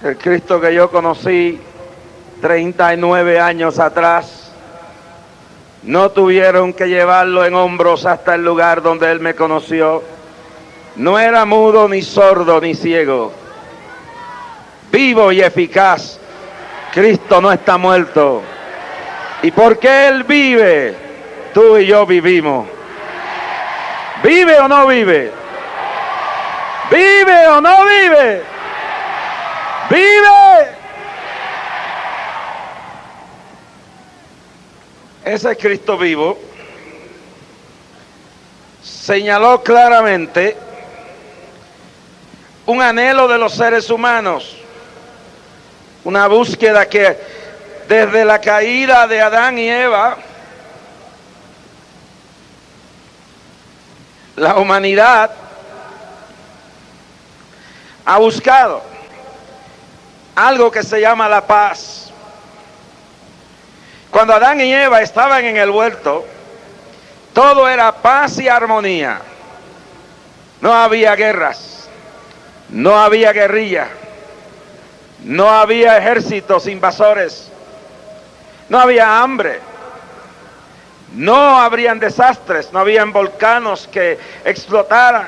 El Cristo que yo conocí 39 años atrás, no tuvieron que llevarlo en hombros hasta el lugar donde Él me conoció. No era mudo, ni sordo, ni ciego. Vivo y eficaz. Cristo no está muerto. Y porque Él vive, tú y yo vivimos. ¿Vive o no vive? ¿Vive o no vive? ¡Vive! Ese Cristo vivo señaló claramente un anhelo de los seres humanos, una búsqueda que desde la caída de Adán y Eva, la humanidad ha buscado algo que se llama la paz. Cuando Adán y Eva estaban en el huerto, todo era paz y armonía. No había guerras, no había guerrilla, no había ejércitos invasores, no había hambre, no habrían desastres, no habían volcanes que explotaran,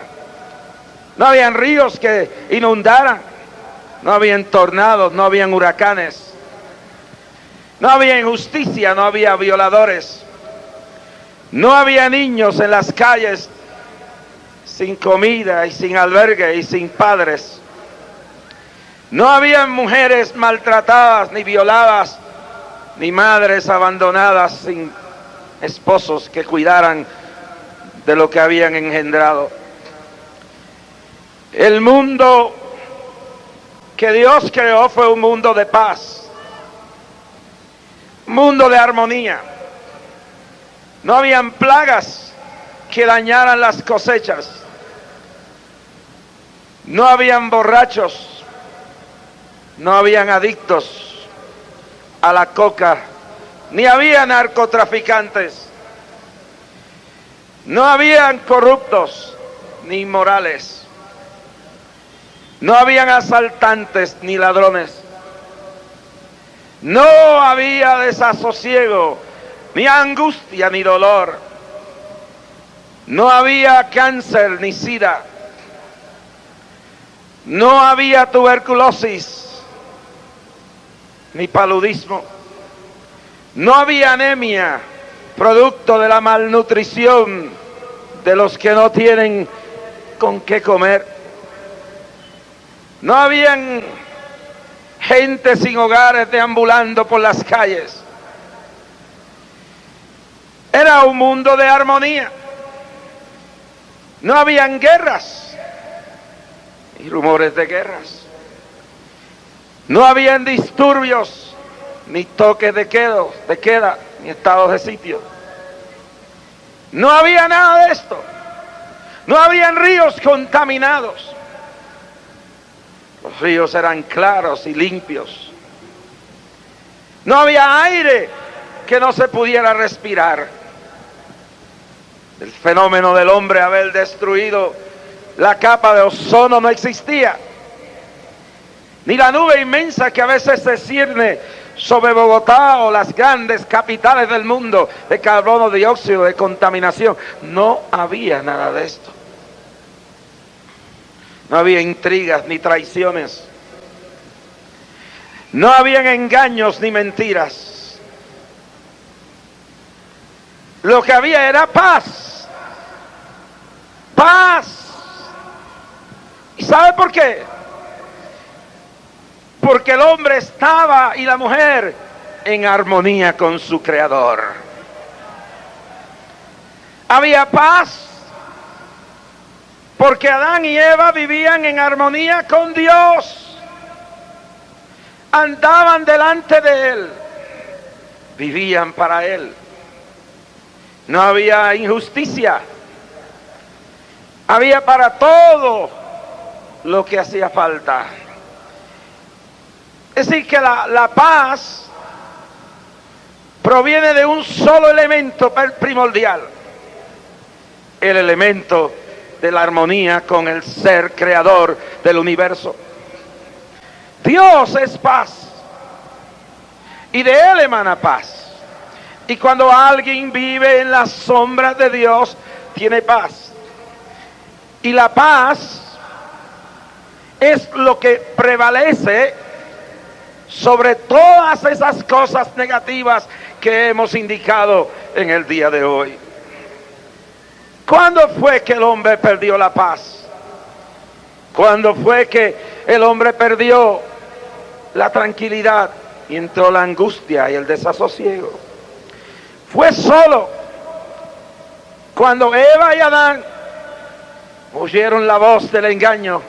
no habían ríos que inundaran, no habían tornados, no habían huracanes, no había injusticia, no había violadores, no había niños en las calles sin comida y sin albergue y sin padres. No había mujeres maltratadas ni violadas, ni madres abandonadas sin esposos que cuidaran de lo que habían engendrado. El mundo que Dios creó fue un mundo de paz, un mundo de armonía. No habían plagas que dañaran las cosechas. No habían borrachos, no habían adictos a la coca, ni había narcotraficantes, no habían corruptos ni inmorales, no habían asaltantes ni ladrones, no había desasosiego, ni angustia ni dolor, no había cáncer ni sida, no había tuberculosis ni paludismo, no había anemia, producto de la malnutrición de los que no tienen con qué comer. No habían gente sin hogares deambulando por las calles. Era un mundo de armonía. No habían guerras y rumores de guerras. No habían disturbios, ni toques de queda, ni estados de sitio. No había nada de esto. No habían ríos contaminados. Los ríos eran claros y limpios. No había aire que no se pudiera respirar. El fenómeno del hombre haber destruido la capa de ozono no existía. Ni la nube inmensa que a veces se cierne sobre Bogotá o las grandes capitales del mundo de carbono, dióxido, de contaminación. No había nada de esto. No había intrigas ni traiciones. No habían engaños ni mentiras. Lo que había era paz. Paz. ¿Y sabe por qué? Porque el hombre estaba y la mujer en armonía con su Creador. Había paz porque Adán y Eva vivían en armonía con Dios. Andaban delante de Él. Vivían para Él. No había injusticia. Había para todo lo que hacía falta. Es decir, que la paz proviene de un solo elemento primordial. El elemento de la armonía con el ser creador del universo. Dios es paz y de Él emana paz. Y cuando alguien vive en las sombras de Dios, tiene paz. Y la paz es lo que prevalece sobre todas esas cosas negativas que hemos indicado en el día de hoy. ¿Cuándo fue que el hombre perdió la paz? ¿Cuándo fue que el hombre perdió la tranquilidad y entró la angustia y el desasosiego? Fue solo cuando Eva y Adán oyeron la voz del engaño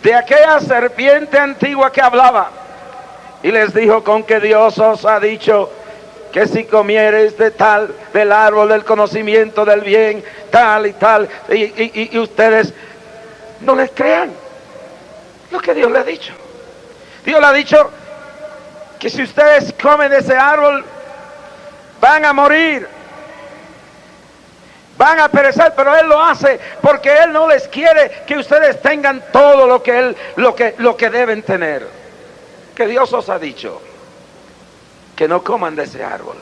de aquella serpiente antigua que hablaba y les dijo: con que Dios os ha dicho que si comiereis del árbol del conocimiento del bien, tal y tal, y ustedes no les crean lo que Dios les ha dicho. Dios le ha dicho que si ustedes comen de ese árbol van a morir, van a perecer, pero Él lo hace porque Él no les quiere que ustedes tengan todo lo que deben tener. Que Dios os ha dicho que no coman de ese árbol.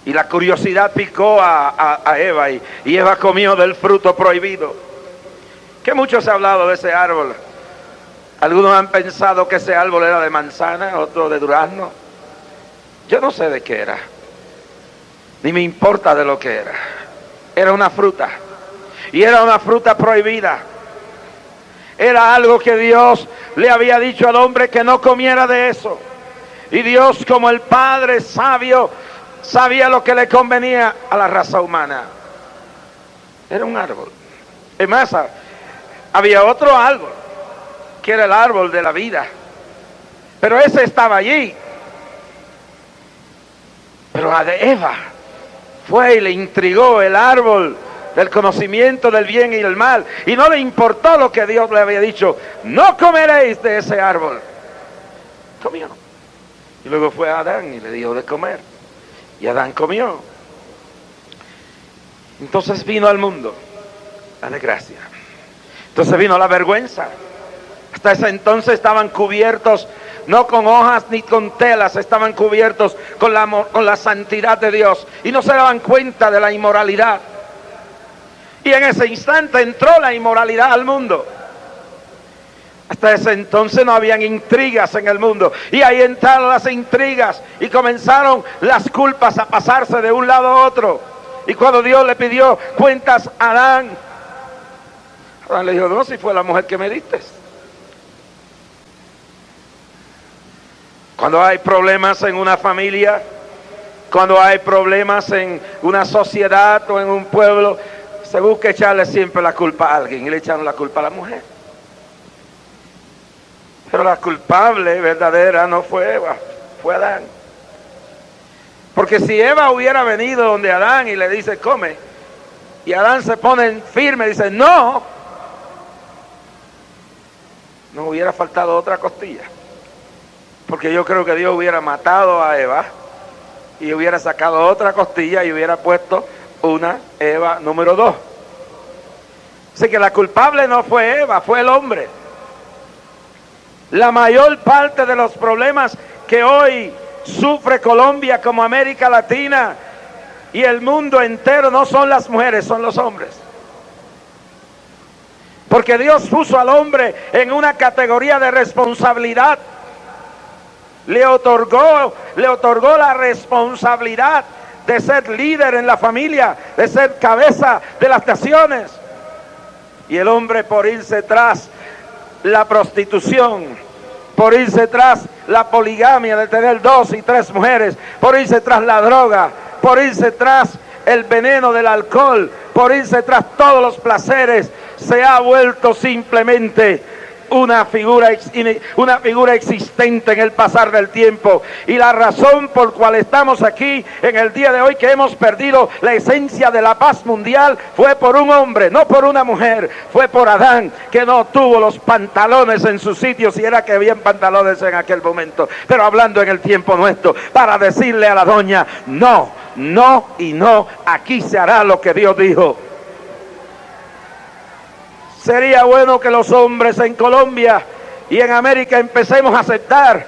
Y la curiosidad picó a Eva y Eva comió del fruto prohibido. Que mucho se ha hablado de ese árbol. Algunos han pensado que ese árbol era de manzana, otro de durazno. Yo no sé de qué era, ni me importa de lo que era. Era una fruta, y era una fruta prohibida. Era algo que Dios le había dicho al hombre que no comiera de eso. Y Dios, como el Padre sabio, sabía lo que le convenía a la raza humana. Era un árbol. Es más, había otro árbol, que era el árbol de la vida. Pero ese estaba allí. Pero a Eva fue y le intrigó el árbol del conocimiento del bien y del mal, y no le importó lo que Dios le había dicho: no comeréis de ese árbol. Comió. Y luego fue a Adán y le dio de comer, y Adán comió. Entonces vino al mundo la desgracia, entonces vino la vergüenza. Hasta ese entonces estaban cubiertos no con hojas ni con telas, estaban cubiertos con la santidad de Dios, y no se daban cuenta de la inmoralidad. Y en ese instante entró la inmoralidad al mundo. Hasta ese entonces no habían intrigas en el mundo, y ahí entraron las intrigas y comenzaron las culpas a pasarse de un lado a otro. Y cuando Dios le pidió cuentas a Adán, Adán le dijo: no, si fue la mujer que me diste. Cuando hay problemas en una familia, cuando hay problemas en una sociedad o en un pueblo, se busca echarle siempre la culpa a alguien, y le echaron la culpa a la mujer. Pero la culpable verdadera no fue Eva, fue Adán. Porque si Eva hubiera venido donde Adán y le dice: come, y Adán se pone firme y dice: no, no hubiera faltado otra costilla. Porque yo creo que Dios hubiera matado a Eva y hubiera sacado otra costilla y hubiera puesto una Eva número 2. Así que la culpable no fue Eva, fue el hombre. La mayor parte de los problemas que hoy sufre Colombia, como América Latina y el mundo entero, no son las mujeres, son los hombres. Porque Dios puso al hombre en una categoría de responsabilidad. Le otorgó la responsabilidad de ser líder en la familia, de ser cabeza de las naciones. Y el hombre, por irse tras la prostitución, por irse tras la poligamia de tener 2 y 3 mujeres, por irse tras la droga, por irse tras el veneno del alcohol, por irse tras todos los placeres, se ha vuelto simplemente una figura existente en el pasar del tiempo. Y la razón por cual estamos aquí en el día de hoy, que hemos perdido la esencia de la paz mundial, fue por un hombre, no por una mujer. Fue por Adán, que no tuvo los pantalones en su sitio, si era que habían pantalones en aquel momento, pero hablando en el tiempo nuestro, para decirle a la doña: no, no y no, aquí se hará lo que Dios dijo. Sería bueno que los hombres en Colombia y en América empecemos a aceptar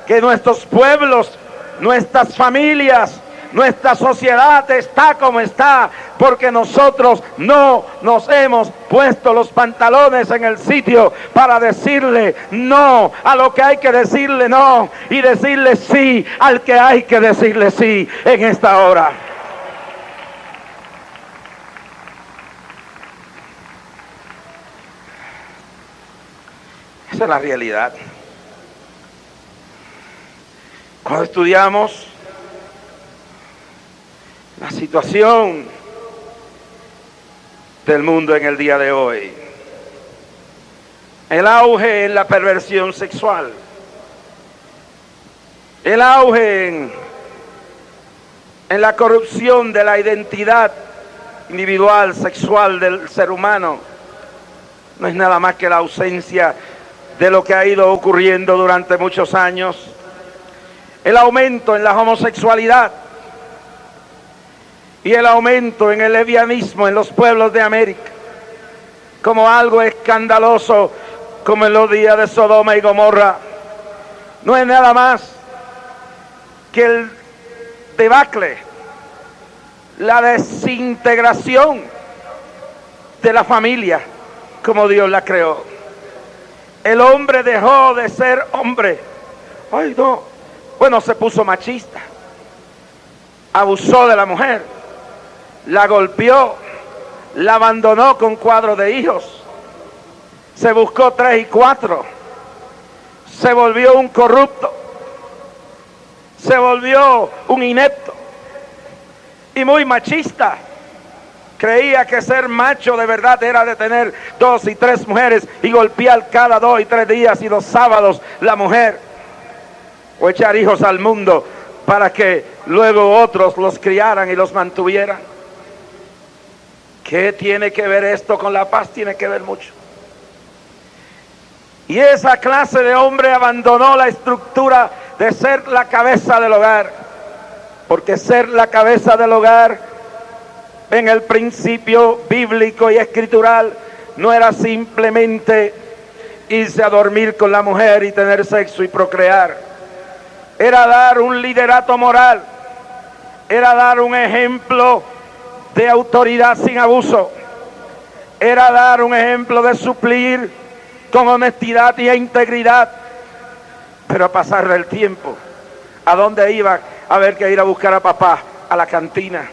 que nuestros pueblos, nuestras familias, nuestra sociedad está como está, porque nosotros no nos hemos puesto los pantalones en el sitio para decirle no a lo que hay que decirle no y decirle sí al que hay que decirle sí en esta hora. Esa es la realidad. Cuando estudiamos la situación del mundo en el día de hoy, el auge en la perversión sexual, el auge en la corrupción de la identidad individual sexual del ser humano, no es nada más que la ausencia de lo que ha ido ocurriendo durante muchos años. El aumento en la homosexualidad y el aumento en el lesbianismo en los pueblos de América, como algo escandaloso, como en los días de Sodoma y Gomorra, no es nada más que el debacle, la desintegración de la familia como Dios la creó. El hombre dejó de ser hombre. Ay, no. Bueno, se puso machista, abusó de la mujer, la golpeó, la abandonó con cuadro de hijos, se buscó 3 y 4, se volvió un corrupto, se volvió un inepto y muy machista. Creía que ser macho de verdad era de tener 2 y 3 mujeres y golpear cada 2 y 3 días y los sábados la mujer, o echar hijos al mundo para que luego otros los criaran y los mantuvieran. ¿Qué tiene que ver esto con la paz? Tiene que ver mucho. Y esa clase de hombre abandonó la estructura de ser la cabeza del hogar, porque ser la cabeza del hogar en el principio bíblico y escritural no era simplemente irse a dormir con la mujer y tener sexo y procrear. Era dar un liderato moral, era dar un ejemplo de autoridad sin abuso, era dar un ejemplo de suplir con honestidad y integridad. Pero a pasar del tiempo, ¿a dónde iba a haber que ir a buscar a papá? A la cantina.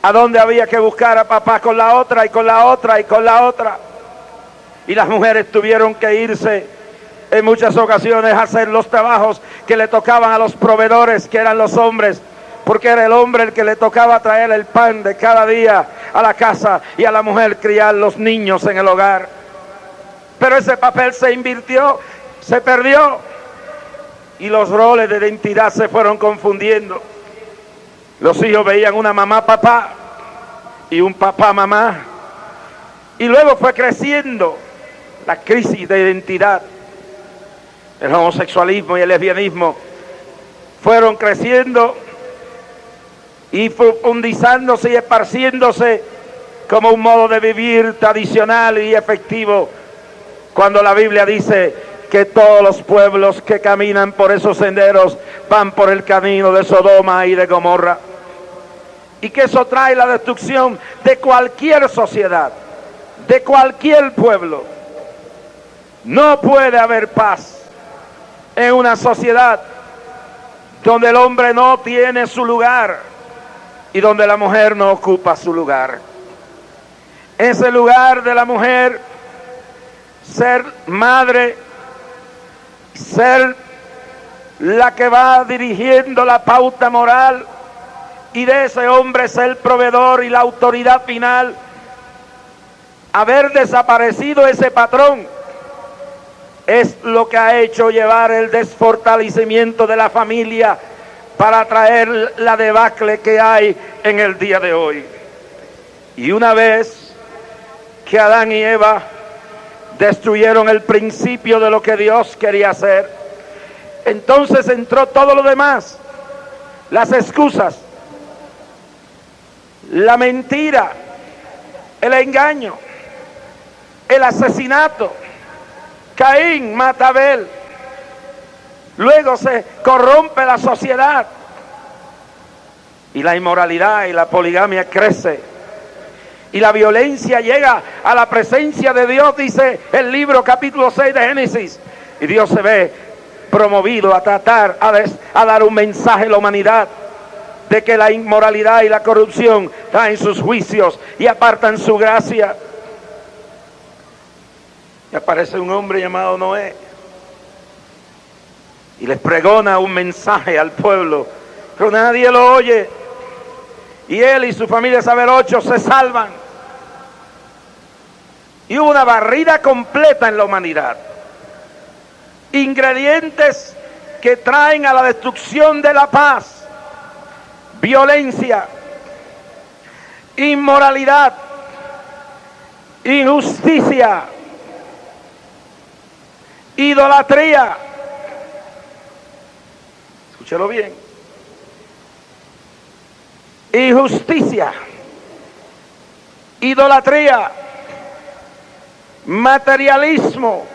¿A dónde había que buscar a papá? Con la otra y con la otra y con la otra. Y las mujeres tuvieron que irse en muchas ocasiones a hacer los trabajos que le tocaban a los proveedores, que eran los hombres, porque era el hombre el que le tocaba traer el pan de cada día a la casa y a la mujer criar los niños en el hogar. Pero ese papel se invirtió, se perdió y los roles de identidad se fueron confundiendo. Los hijos veían una mamá papá y un papá mamá, y luego fue creciendo la crisis de identidad. El homosexualismo y el lesbianismo fueron creciendo y profundizándose y esparciéndose como un modo de vivir tradicional y efectivo, cuando la Biblia dice que todos los pueblos que caminan por esos senderos van por el camino de Sodoma y de Gomorra, y que eso trae la destrucción de cualquier sociedad, de cualquier pueblo. No puede haber paz en una sociedad donde el hombre no tiene su lugar y donde la mujer no ocupa su lugar. Ese lugar de la mujer, ser madre, ser la que va dirigiendo la pauta moral, y de ese hombre ser el proveedor y la autoridad final, haber desaparecido ese patrón es lo que ha hecho llevar el desfortalecimiento de la familia para traer la debacle que hay en el día de hoy. Y una vez que Adán y Eva destruyeron el principio de lo que Dios quería hacer, entonces entró todo lo demás, las excusas, la mentira, el engaño, el asesinato, Caín mata a Abel. Luego se corrompe la sociedad. Y la inmoralidad y la poligamia crece. Y la violencia llega a la presencia de Dios, dice el libro capítulo 6 de Génesis. Y Dios se ve promovido a tratar, a dar un mensaje a la humanidad de que la inmoralidad y la corrupción traen sus juicios y apartan su gracia. Y aparece un hombre llamado Noé y les pregona un mensaje al pueblo, pero nadie lo oye. Y él y su familia, saber 8, se salvan. Y hubo una barrida completa en la humanidad. Ingredientes que traen a la destrucción de la paz: violencia, inmoralidad, injusticia, idolatría. Escúchelo bien. Injusticia, idolatría, materialismo,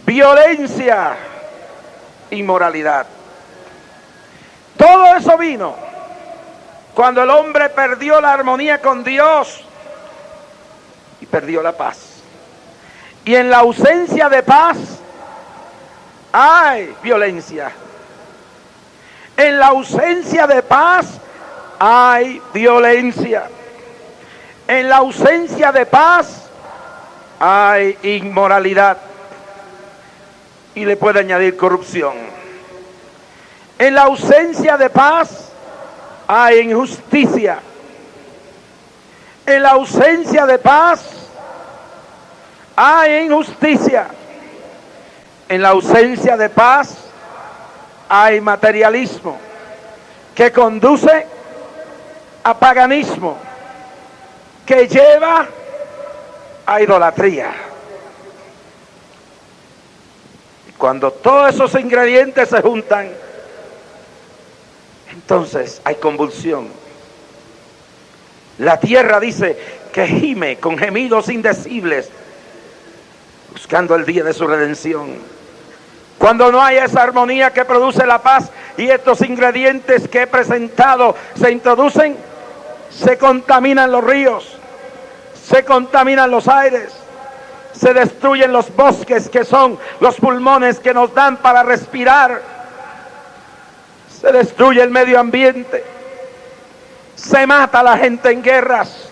violencia, inmoralidad. Todo eso vino cuando el hombre perdió la armonía con Dios y perdió la paz. Y en la ausencia de paz hay violencia. En la ausencia de paz hay violencia. En la ausencia de paz hay inmoralidad. Y le puede añadir corrupción. En la ausencia de paz hay injusticia. En la ausencia de paz hay injusticia. En la ausencia de paz hay materialismo que conduce a paganismo, que lleva a idolatría. Y cuando todos esos ingredientes se juntan, entonces hay convulsión. La tierra dice que gime con gemidos indecibles, buscando el día de su redención. Cuando no hay esa armonía que produce la paz y estos ingredientes que he presentado se introducen, se contaminan los ríos, se contaminan los aires, se destruyen los bosques que son los pulmones que nos dan para respirar, se destruye el medio ambiente, se mata a la gente en guerras,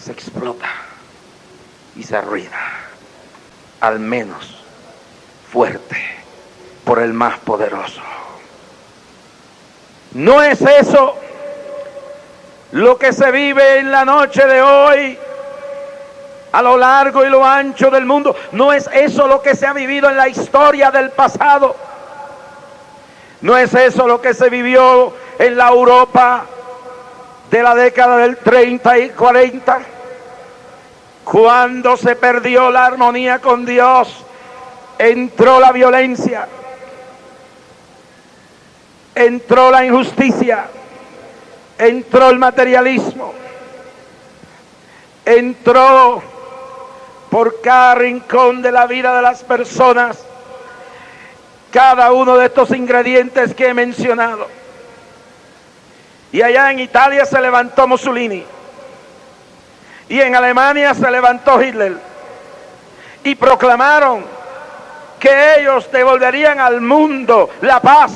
se explota y se arruina. Al menos fuerte por el más poderoso. ¿No es eso lo que se vive en la noche de hoy a lo largo y lo ancho del mundo? ¿No es eso lo que se ha vivido en la historia del pasado? ¿No es eso lo que se vivió en la Europa de la década del 30 y 40? Cuando se perdió la armonía con Dios, entró la violencia, entró la injusticia, entró el materialismo, entró por cada rincón de la vida de las personas cada uno de estos ingredientes que he mencionado. Y allá en Italia se levantó Mussolini. Y en Alemania se levantó Hitler y proclamaron que ellos devolverían al mundo la paz.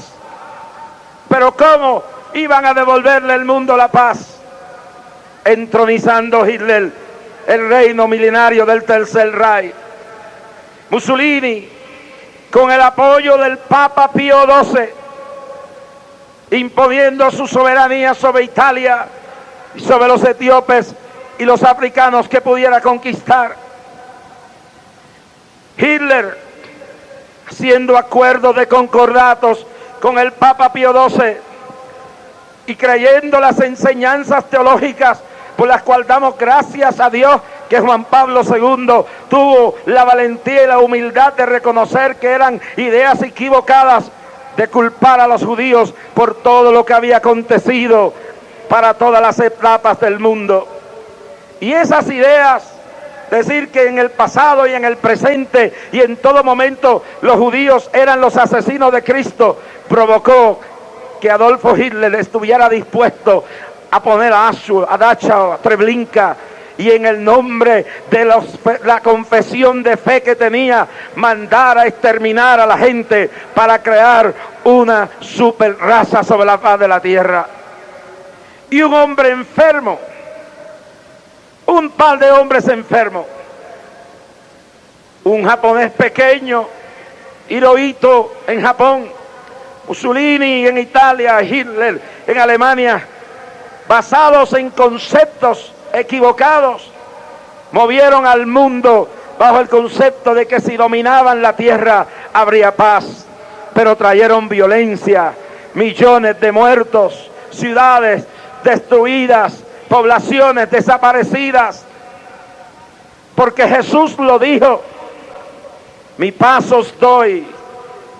Pero ¿cómo iban a devolverle al mundo la paz? Entronizando Hitler el reino milenario del Tercer Reich. Mussolini, con el apoyo del Papa Pío XII, imponiendo su soberanía sobre Italia y sobre los etíopes y los africanos que pudiera conquistar. Hitler, haciendo acuerdos de concordatos con el Papa Pío XII y creyendo las enseñanzas teológicas por las cuales damos gracias a Dios que Juan Pablo II tuvo la valentía y la humildad de reconocer que eran ideas equivocadas, de culpar a los judíos por todo lo que había acontecido para todas las etapas del mundo. Y esas ideas decir que en el pasado y en el presente y en todo momento los judíos eran los asesinos de Cristo, provocó que Adolfo Hitler estuviera dispuesto a poner a Auschwitz, a Dachau, a Treblinka, y en el nombre de la confesión de fe que tenía, mandar a exterminar a la gente para crear una super raza sobre la faz de la tierra. Y un hombre enfermo, un par de hombres enfermos, un japonés pequeño, Hirohito en Japón, Mussolini en Italia, Hitler en Alemania, basados en conceptos equivocados, movieron al mundo bajo el concepto de que si dominaban la tierra habría paz, pero trajeron violencia, millones de muertos, ciudades destruidas, poblaciones desaparecidas, porque Jesús lo dijo: mi paz os doy,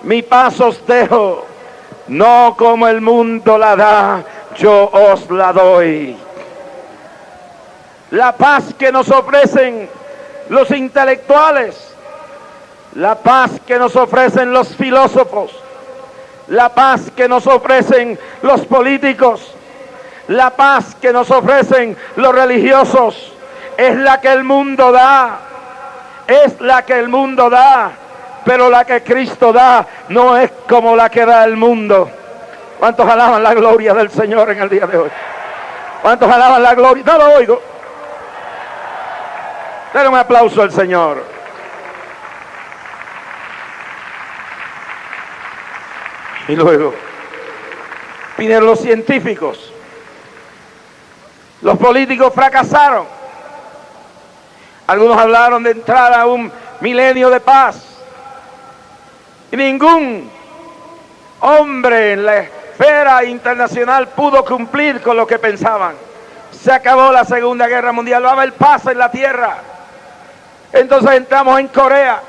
mi paz os dejo, no como el mundo la da, yo os la doy. La paz que nos ofrecen los intelectuales, la paz que nos ofrecen los filósofos, la paz que nos ofrecen los políticos, la paz que nos ofrecen los religiosos, es la que el mundo da, es la que el mundo da, pero la que Cristo da no es como la que da el mundo. ¿Cuántos alaban la gloria del Señor en el día de hoy? ¿Cuántos alaban la gloria? No lo oigo. Denle un aplauso al Señor. Y luego vinieron los científicos. Los políticos fracasaron. Algunos hablaron de entrar a un milenio de paz. Y ningún hombre en la esfera internacional pudo cumplir con lo que pensaban. Se acabó la Segunda Guerra Mundial, va a haber paz en la tierra. Entonces entramos en Corea.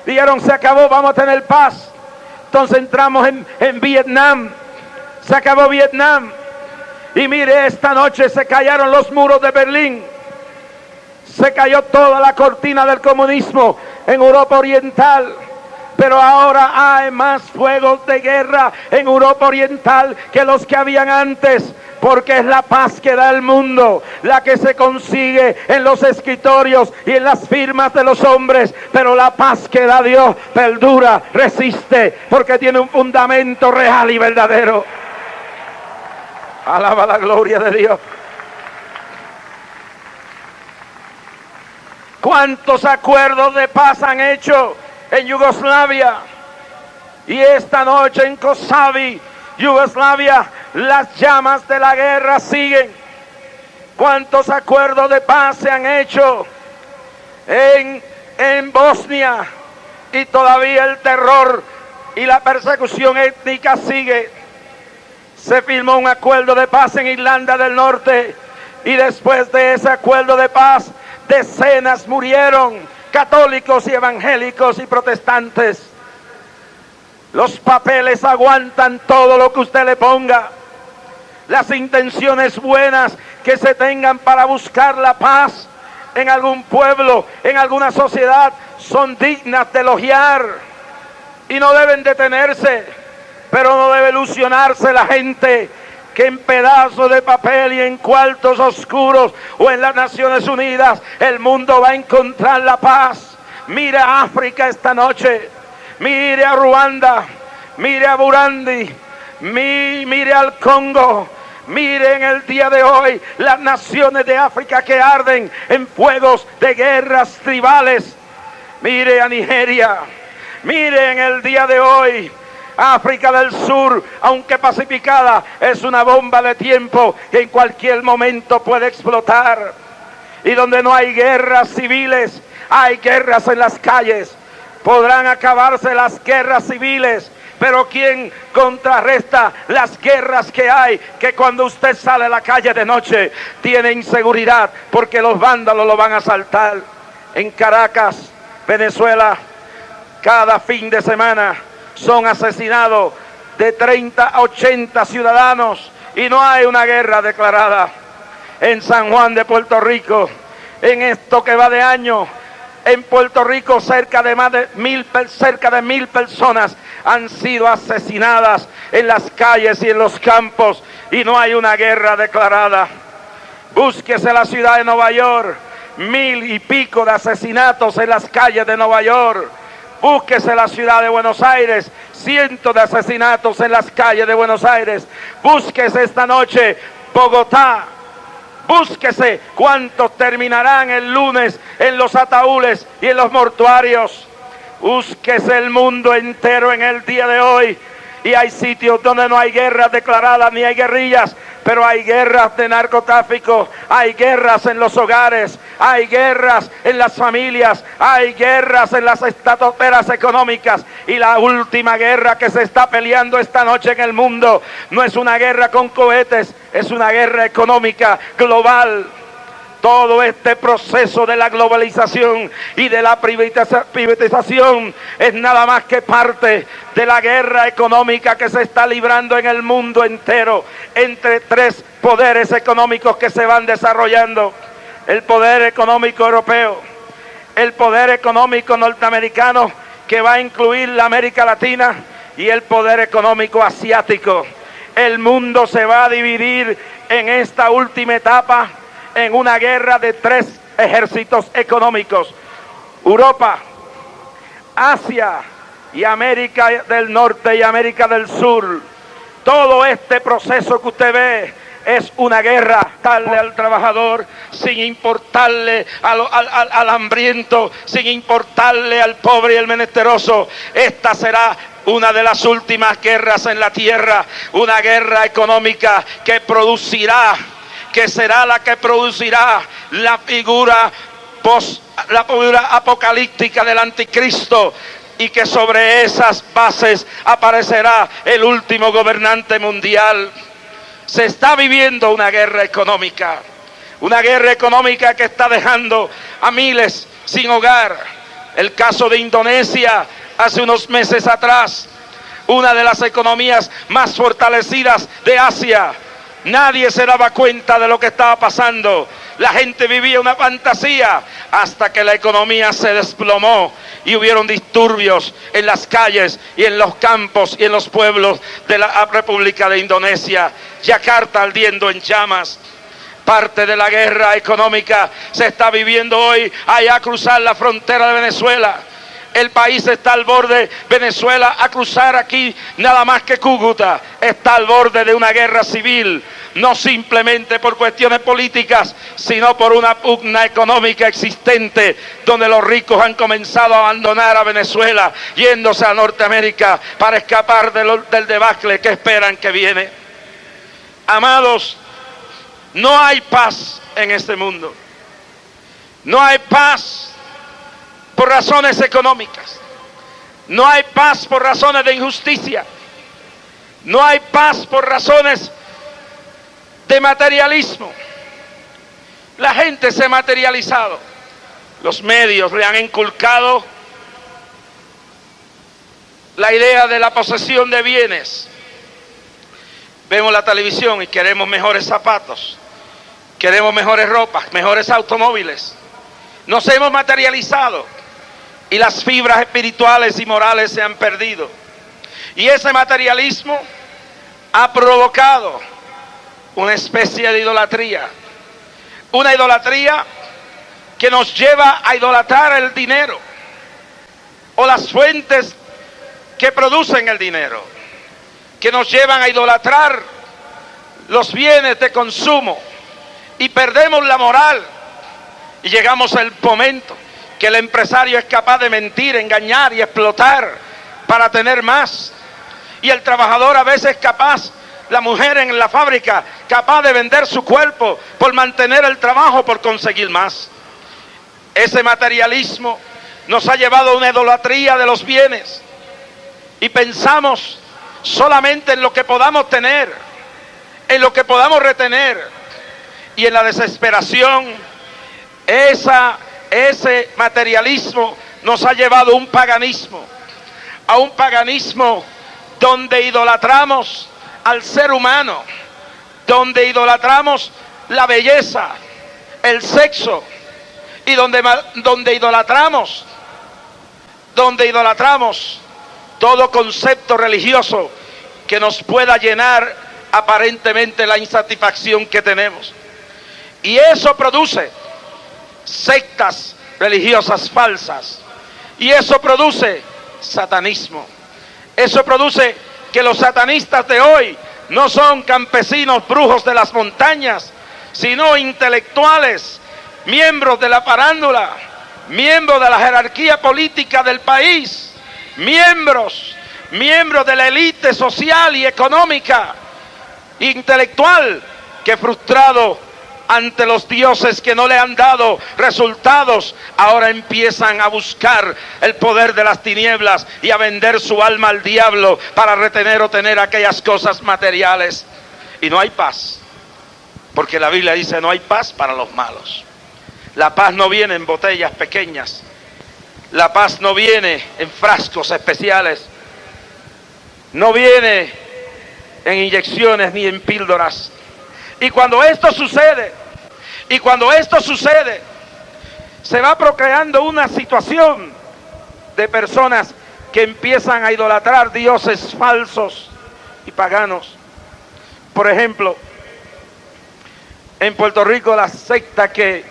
Dijeron, se acabó, vamos a tener paz. Entonces entramos en Vietnam. Se acabó Vietnam. Y mire, esta noche se cayeron los muros de Berlín. Se cayó toda la cortina del comunismo en Europa Oriental. Pero ahora hay más fuegos de guerra en Europa Oriental que los que habían antes, porque es la paz que da el mundo, la que se consigue en los escritorios y en las firmas de los hombres, pero la paz que da Dios perdura, resiste, porque tiene un fundamento real y verdadero. Alaba la gloria de Dios. ¿Cuántos acuerdos de paz han hecho en Yugoslavia? Y esta noche en Kosovo, Yugoslavia, las llamas de la guerra siguen. ¿Cuántos acuerdos de paz se han hecho en Bosnia? Y todavía el terror y la persecución étnica sigue. Se firmó un acuerdo de paz en Irlanda del Norte, y después de ese acuerdo de paz, decenas murieron, católicos y evangélicos y protestantes. Los papeles aguantan todo lo que usted le ponga. Las intenciones buenas que se tengan para buscar la paz en algún pueblo, en alguna sociedad, son dignas de elogiar y no deben detenerse. Pero no debe ilusionarse la gente que en pedazos de papel y en cuartos oscuros o en las Naciones Unidas el mundo va a encontrar la paz. Mire a África esta noche, mire a Ruanda, mire a Burundi, mire al Congo, mire en el día de hoy las naciones de África que arden en fuegos de guerras tribales. Mire a Nigeria, mire en el día de hoy África del Sur, aunque pacificada, es una bomba de tiempo que en cualquier momento puede explotar. Y donde no hay guerras civiles, hay guerras en las calles. Podrán acabarse las guerras civiles, pero ¿quién contrarresta las guerras que hay? Que cuando usted sale a la calle de noche, tiene inseguridad, porque los vándalos lo van a asaltar. En Caracas, Venezuela, cada fin de semana son asesinados de 30 a 80 ciudadanos y no hay una guerra declarada. En San Juan de Puerto Rico, En esto que va de año, en Puerto Rico cerca de 1,000 personas han sido asesinadas en las calles y en los campos, y no hay una guerra declarada. Búsquese la ciudad de Nueva York, 1,000 y pico de asesinatos en las calles de Nueva York. Búsquese la ciudad de Buenos Aires, cientos de asesinatos en las calles de Buenos Aires. Búsquese esta noche Bogotá. Búsquese cuántos terminarán el lunes en los ataúdes y en los mortuarios. Búsquese el mundo entero en el día de hoy. Y hay sitios donde no hay guerras declaradas ni hay guerrillas, pero hay guerras de narcotráfico, hay guerras en los hogares, hay guerras en las familias, hay guerras en las estratosferas económicas. Y la última guerra que se está peleando esta noche en el mundo no es una guerra con cohetes, es una guerra económica global. Todo este proceso de la globalización y de la privatización es nada más que parte de la guerra económica que se está librando en el mundo entero entre tres poderes económicos que se van desarrollando: el poder económico europeo, el poder económico norteamericano, que va a incluir la América Latina, y el poder económico asiático. El mundo se va a dividir en esta última etapa en una guerra de tres ejércitos económicos: Europa, Asia y América del Norte y América del Sur. Todo este proceso que usted ve es una guerra. Darle al trabajador sin importarle al hambriento, sin importarle al pobre y el menesteroso. Esta será una de las últimas guerras en la tierra, una guerra económica que será la que producirá la figura apocalíptica del anticristo, y que sobre esas bases aparecerá el último gobernante mundial. Se está viviendo una guerra económica que está dejando a miles sin hogar. El caso de Indonesia hace unos meses atrás, una de las economías más fortalecidas de Asia. Nadie se daba cuenta de lo que estaba pasando. La gente vivía una fantasía hasta que la economía se desplomó y hubieron disturbios en las calles y en los campos y en los pueblos de la República de Indonesia. Yakarta ardiendo en llamas. Parte de la guerra económica se está viviendo hoy allá a cruzar la frontera de Venezuela. El país está al borde, Venezuela, a cruzar aquí nada más que Cúcuta, está al borde de una guerra civil, no simplemente por cuestiones políticas, sino por una pugna económica existente, donde los ricos han comenzado a abandonar a Venezuela, yéndose a Norteamérica para escapar del debacle que esperan que viene. Amados, no hay paz en este mundo. No hay paz por razones económicas. No hay paz por razones de injusticia. No hay paz por razones de materialismo. La gente se ha materializado. Los medios le han inculcado la idea de la posesión de bienes. Vemos la televisión y queremos mejores zapatos, queremos mejores ropas, mejores automóviles. Nos hemos materializado y las fibras espirituales y morales se han perdido. Y ese materialismo ha provocado una especie de idolatría. Una idolatría que nos lleva a idolatrar el dinero o las fuentes que producen el dinero, que nos llevan a idolatrar los bienes de consumo, y perdemos la moral y llegamos al momento que el empresario es capaz de mentir, engañar y explotar para tener más, y el trabajador a veces capaz, la mujer en la fábrica, capaz de vender su cuerpo por mantener el trabajo, por conseguir más. Ese materialismo nos ha llevado a una idolatría de los bienes y pensamos solamente en lo que podamos tener, en lo que podamos retener, y en la desesperación ese materialismo nos ha llevado a un paganismo donde idolatramos al ser humano, donde idolatramos la belleza, el sexo, y donde idolatramos todo concepto religioso que nos pueda llenar aparentemente la insatisfacción que tenemos. Y eso produce sectas religiosas falsas. Y eso produce satanismo. Eso produce que los satanistas de hoy no son campesinos brujos de las montañas, sino intelectuales, miembros de la farándula, miembros de la jerarquía política del país, miembros de la élite social y económica, intelectual, que frustrado ante los dioses que no le han dado resultados, ahora empiezan a buscar el poder de las tinieblas y a vender su alma al diablo para retener o tener aquellas cosas materiales. Y no hay paz, porque la Biblia dice: no hay paz para los malos. La paz no viene en botellas pequeñas, la paz no viene en frascos especiales, no viene en inyecciones ni en píldoras. Y cuando esto sucede, se va procreando una situación de personas que empiezan a idolatrar dioses falsos y paganos. Por ejemplo, en Puerto Rico, la secta que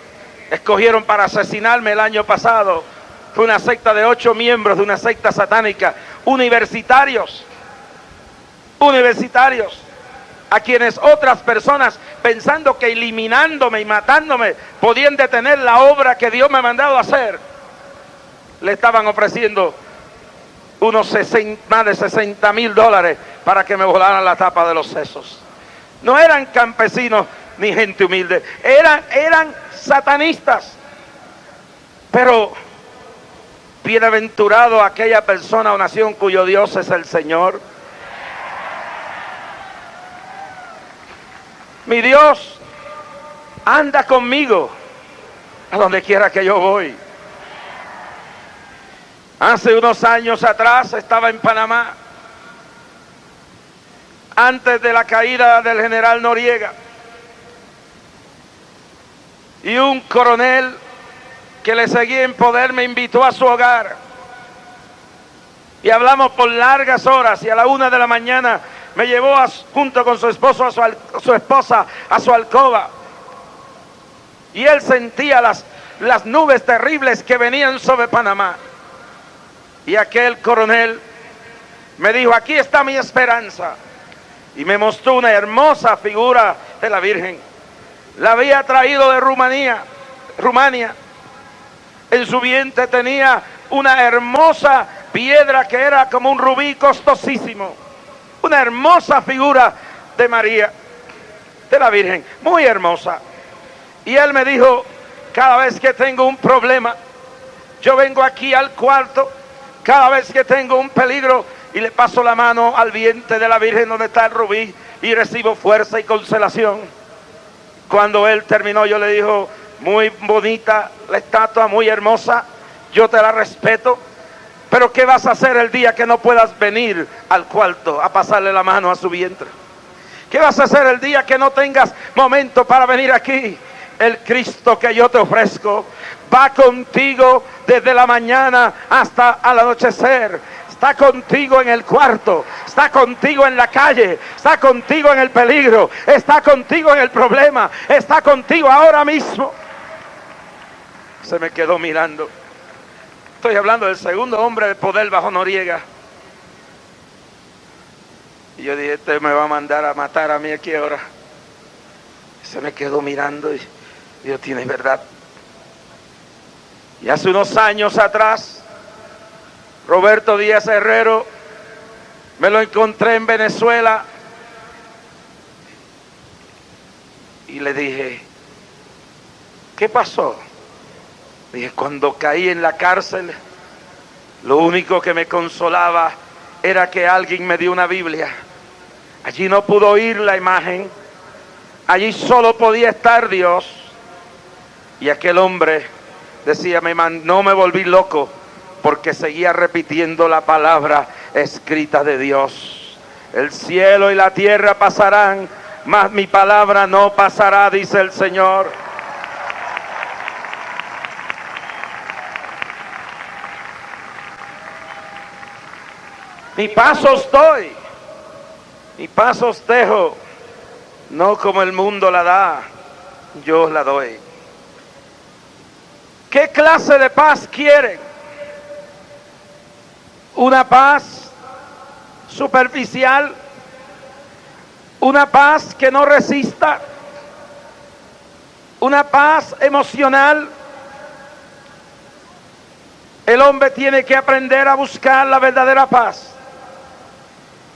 escogieron para asesinarme el año pasado fue una secta de 8 miembros de una secta satánica, universitarios, a quienes otras personas, pensando que eliminándome y matándome podían detener la obra que Dios me ha mandado a hacer, le estaban ofreciendo más de $60,000 para que me volaran la tapa de los sesos. No eran campesinos ni gente humilde, eran satanistas. Pero bienaventurado aquella persona o nación cuyo Dios es el Señor. Mi Dios anda conmigo a donde quiera que yo voy. Hace unos años atrás estaba en Panamá, antes de la caída del general Noriega, y un coronel que le seguía en poder me invitó a su hogar y hablamos por largas horas, y a la 1 de la mañana me llevó junto con su esposa a su alcoba, y él sentía las nubes terribles que venían sobre Panamá. Y aquel coronel me dijo: aquí está mi esperanza. Y me mostró una hermosa figura de la Virgen. La había traído de Rumania. En su vientre tenía una hermosa piedra que era como un rubí costosísimo. Una hermosa figura de María, de la Virgen, muy hermosa. Y él me dijo: cada vez que tengo un problema, yo vengo aquí al cuarto, cada vez que tengo un peligro, y le paso la mano al vientre de la Virgen donde está el rubí, y recibo fuerza y consolación. Cuando él terminó, yo le dije: muy bonita la estatua, muy hermosa, yo te la respeto, pero ¿qué vas a hacer el día que no puedas venir al cuarto a pasarle la mano a su vientre? ¿Qué vas a hacer el día que no tengas momento para venir aquí? El Cristo que yo te ofrezco va contigo desde la mañana hasta al anochecer. Está contigo en el cuarto, está contigo en la calle, está contigo en el peligro, está contigo en el problema, está contigo ahora mismo. Se me quedó mirando. Estoy hablando del segundo hombre de poder bajo Noriega. Y yo dije: este me va a mandar a matar a mí aquí ahora. Se me quedó mirando y Dios tiene verdad. Y hace unos años atrás, Roberto Díaz Herrero, me lo encontré en Venezuela y le dije: ¿qué pasó? Dije: cuando caí en la cárcel, lo único que me consolaba era que alguien me dio una Biblia. Allí no pudo oír la imagen, allí solo podía estar Dios. Y aquel hombre decía: no me volví loco, porque seguía repitiendo la palabra escrita de Dios. El cielo y la tierra pasarán, mas mi palabra no pasará, dice el Señor. Mi paz os doy, mi paz os dejo, no como el mundo la da, yo os la doy. ¿Qué clase de paz quieren? ¿Una paz superficial? ¿Una paz que no resista? ¿Una paz emocional? El hombre tiene que aprender a buscar la verdadera paz.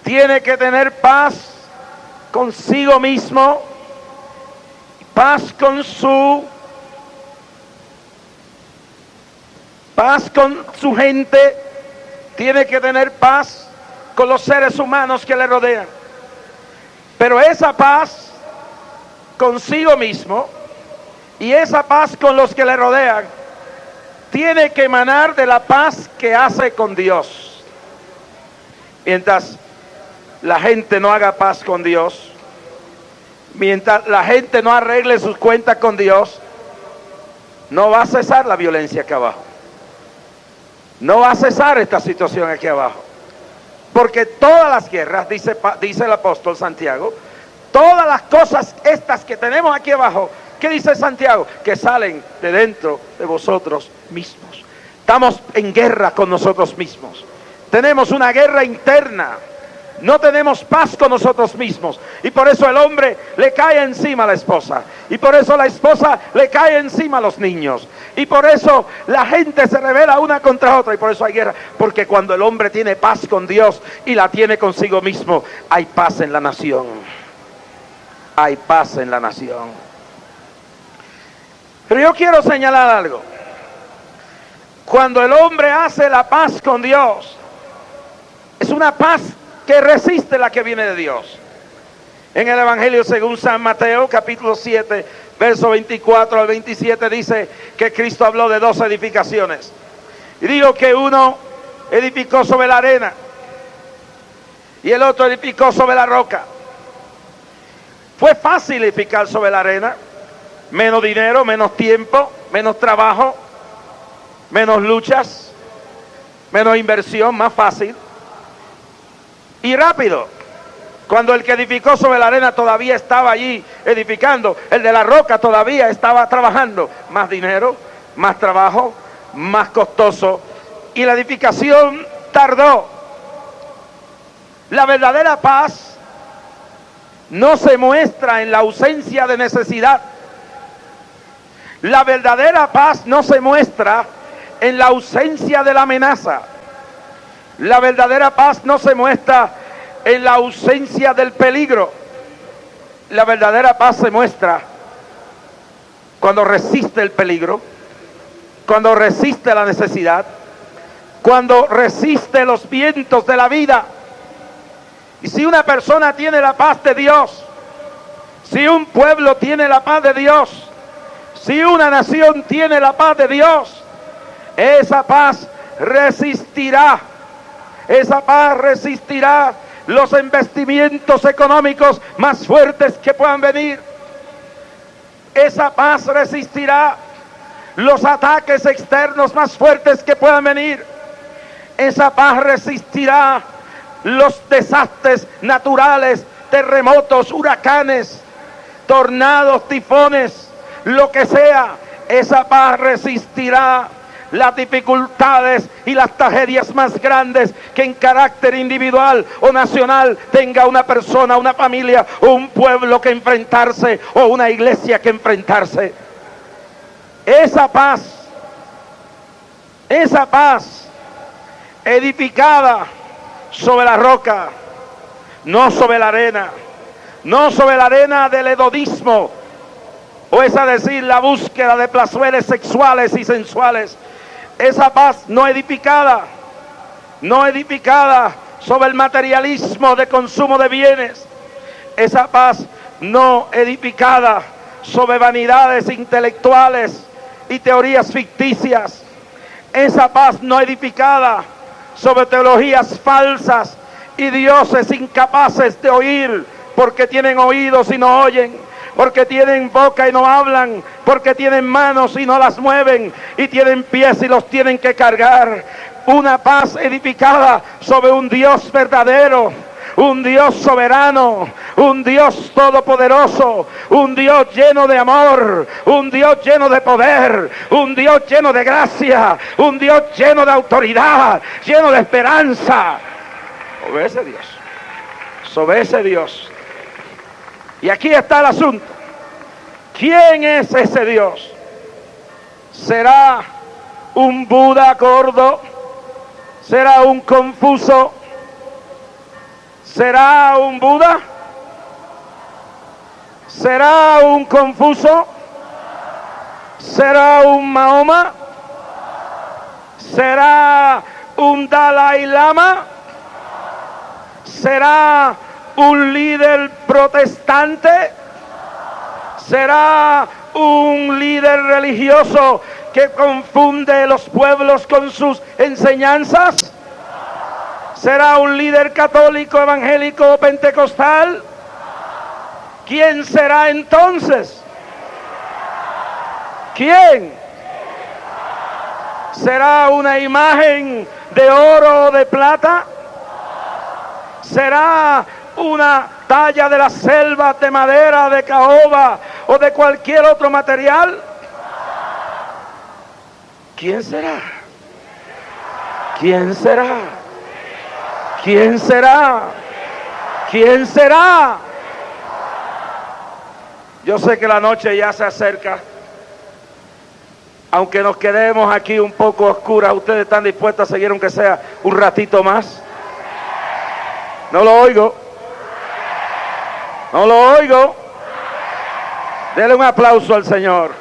Tiene que tener paz consigo mismo, paz con su gente, tiene que tener paz con los seres humanos que le rodean. Pero esa paz consigo mismo y esa paz con los que le rodean tiene que emanar de la paz que hace con Dios. Mientras la gente no haga paz con Dios, mientras la gente no arregle sus cuentas con Dios, no va a cesar la violencia aquí abajo. No va a cesar esta situación aquí abajo. Porque todas las guerras, dice el apóstol Santiago, todas las cosas estas que tenemos aquí abajo, ¿qué dice Santiago? Que salen de dentro de vosotros mismos. Estamos en guerra con nosotros mismos. Tenemos una guerra interna. No tenemos paz con nosotros mismos. Y por eso el hombre le cae encima a la esposa. Y por eso la esposa le cae encima a los niños. Y por eso la gente se rebela una contra otra. Y por eso hay guerra. Porque cuando el hombre tiene paz con Dios y la tiene consigo mismo, hay paz en la nación. Hay paz en la nación. Pero yo quiero señalar algo. Cuando el hombre hace la paz con Dios, es una paz que resiste la que viene de Dios. En el Evangelio según San Mateo, capítulo 7, verso 24 al 27, dice que Cristo habló de 2 edificaciones. Y digo que uno edificó sobre la arena y el otro edificó sobre la roca. Fue fácil edificar sobre la arena. Menos dinero, menos tiempo, menos trabajo, menos luchas, menos inversión, más fácil. Y rápido, cuando el que edificó sobre la arena todavía estaba allí edificando, el de la roca todavía estaba trabajando. Más dinero, más trabajo, más costoso. Y la edificación tardó. La verdadera paz no se muestra en la ausencia de necesidad. La verdadera paz no se muestra en la ausencia de la amenaza. La verdadera paz no se muestra en la ausencia del peligro. La verdadera paz se muestra cuando resiste el peligro, cuando resiste la necesidad, cuando resiste los vientos de la vida. Y si una persona tiene la paz de Dios, si un pueblo tiene la paz de Dios, si una nación tiene la paz de Dios, esa paz resistirá. Esa paz resistirá los embestimientos económicos más fuertes que puedan venir. Esa paz resistirá los ataques externos más fuertes que puedan venir. Esa paz resistirá los desastres naturales, terremotos, huracanes, tornados, tifones, lo que sea. Esa paz resistirá las dificultades y las tragedias más grandes que en carácter individual o nacional tenga una persona, una familia o un pueblo que enfrentarse o una iglesia que enfrentarse. Esa paz edificada sobre la roca, no sobre la arena, no sobre la arena del hedonismo, o es a decir, la búsqueda de placeres sexuales y sensuales. Esa paz no edificada sobre el materialismo de consumo de bienes. Esa paz no edificada sobre vanidades intelectuales y teorías ficticias. Esa paz no edificada sobre teologías falsas y dioses incapaces de oír porque tienen oídos y no oyen, porque tienen boca y no hablan, porque tienen manos y no las mueven, y tienen pies y los tienen que cargar. una paz edificada sobre un Dios verdadero, un Dios soberano, un Dios todopoderoso, un Dios lleno de amor, un Dios lleno de poder, un Dios lleno de gracia, un Dios lleno de autoridad, lleno de esperanza. Obedece Dios, obedece Dios. Y aquí está el asunto. ¿Quién es ese Dios? ¿Será un Buda gordo? ¿Será un Confucio? ¿Será un Buda? ¿Será un Confucio? ¿Será un Mahoma? ¿Será un Dalai Lama? ¿Será un líder protestante? ¿Será un líder religioso que confunde los pueblos con sus enseñanzas? ¿Será un líder católico, evangélico o pentecostal? ¿Quién será entonces? ¿Quién? ¿Será una imagen de oro o de plata? ¿Será una talla de la selva, de madera, de caoba o de cualquier otro material? ¿Quién será? ¿Quién será? ¿Quién será? ¿Quién será? Yo sé que la noche ya se acerca. Aunque nos quedemos aquí un poco oscuras, ¿ustedes están dispuestos a seguir aunque sea un ratito más? No lo oigo. No lo oigo. Denle un aplauso al Señor.